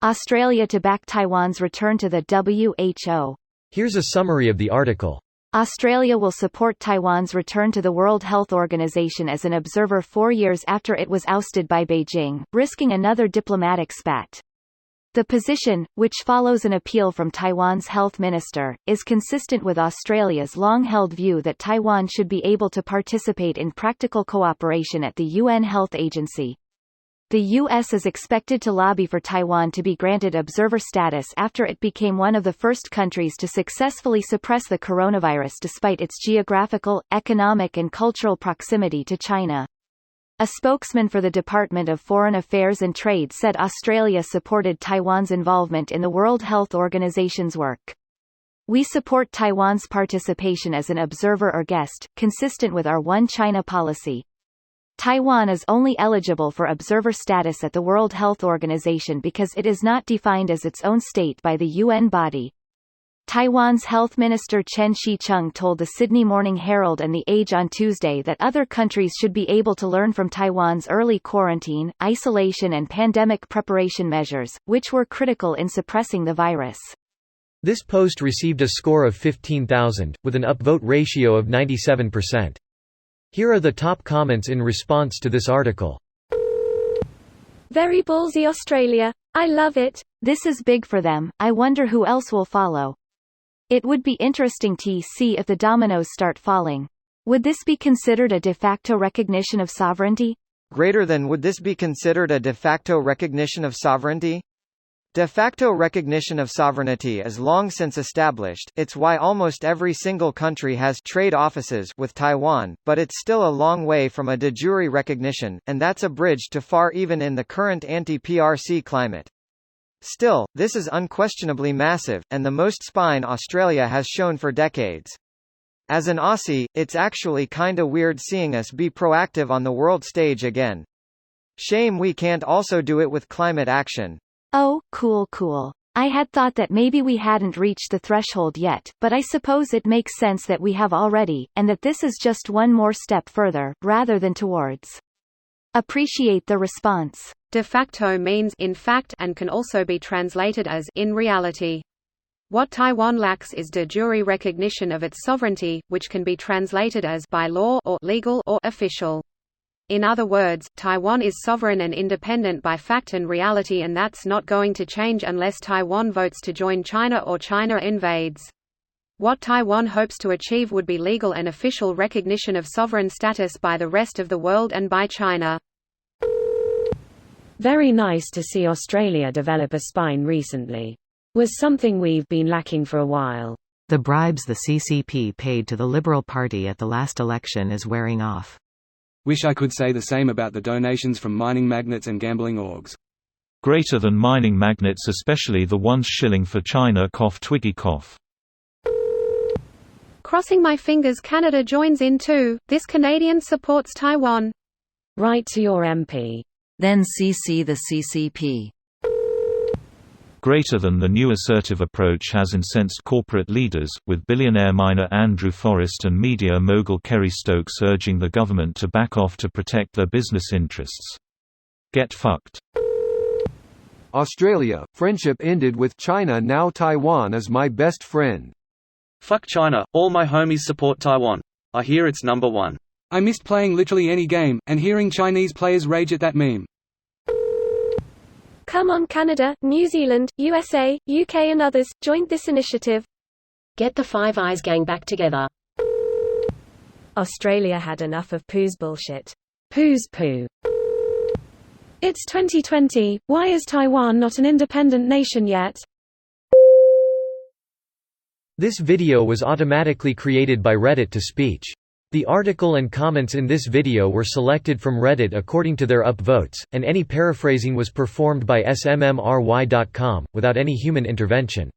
Australia to back Taiwan's return to the WHO. Here's a summary of the article. Australia will support Taiwan's return to the World Health Organization as an observer 4 years after it was ousted by Beijing, risking another diplomatic spat. The position, which follows an appeal from Taiwan's health minister, is consistent with Australia's long-held view that Taiwan should be able to participate in practical cooperation at the UN Health Agency. The U.S. is expected to lobby for Taiwan to be granted observer status after it became one of the first countries to successfully suppress the coronavirus despite its geographical, economic and cultural proximity to China. A spokesman for the Department of Foreign Affairs and Trade said Australia supported Taiwan's involvement in the World Health Organization's work. We support Taiwan's participation as an observer or guest, consistent with our One China policy. Taiwan is only eligible for observer status at the World Health Organization because it is not defined as its own state by the UN body. Taiwan's Health Minister Chen Shih-chung told the Sydney Morning Herald and The Age on Tuesday that other countries should be able to learn from Taiwan's early quarantine, isolation and pandemic preparation measures, which were critical in suppressing the virus. This post received a score of 15,000, with an upvote ratio of 97%. Here are the top comments in response to this article. Very ballsy Australia. I love it. This is big for them. I wonder who else will follow. It would be interesting to see if the dominoes start falling. Would this be considered a de facto recognition of sovereignty? Greater than would this be considered a de facto recognition of sovereignty? De facto recognition of sovereignty is long since established, it's why almost every single country has trade offices with Taiwan, but it's still a long way from a de jure recognition, and that's a bridge too far even in the current anti-PRC climate. Still, this is unquestionably massive, and the most spine Australia has shown for decades. As an Aussie, it's actually kinda weird seeing us be proactive on the world stage again. Shame we can't also do it with climate action. Oh, cool. I had thought that maybe we hadn't reached the threshold yet, but I suppose it makes sense that we have already, and that this is just one more step further, rather than towards. Appreciate the response. De facto means in fact and can also be translated as in reality. What Taiwan lacks is de jure recognition of its sovereignty, which can be translated as by law or legal or official. In other words, Taiwan is sovereign and independent by fact and reality, and that's not going to change unless Taiwan votes to join China or China invades. What Taiwan hopes to achieve would be legal and official recognition of sovereign status by the rest of the world and by China. Very nice to see Australia develop a spine recently. Was something we've been lacking for a while. The bribes the CCP paid to the Liberal Party at the last election is wearing off. Wish I could say the same about the donations from mining magnates and gambling orgs. Greater than mining magnates, especially the ones shilling for China. Twiggy cough. Crossing my fingers Canada joins in too. This Canadian supports Taiwan. Write to your MP. Then CC the CCP. Greater than the new assertive approach has incensed corporate leaders, with billionaire miner Andrew Forrest and media mogul Kerry Stokes urging the government to back off to protect their business interests. Get fucked. Australia, friendship ended with China, now Taiwan is my best friend. Fuck China, all my homies support Taiwan. I hear it's number one. I missed playing literally any game, and hearing Chinese players rage at that meme. Come on Canada, New Zealand, USA, UK and others, join this initiative. Get the Five Eyes gang back together. Australia had enough of poo's bullshit. Poo's poo. It's 2020, why is Taiwan not an independent nation yet? This video was automatically created by Reddit to speech. The article and comments in this video were selected from Reddit according to their upvotes, and any paraphrasing was performed by smmry.com, without any human intervention.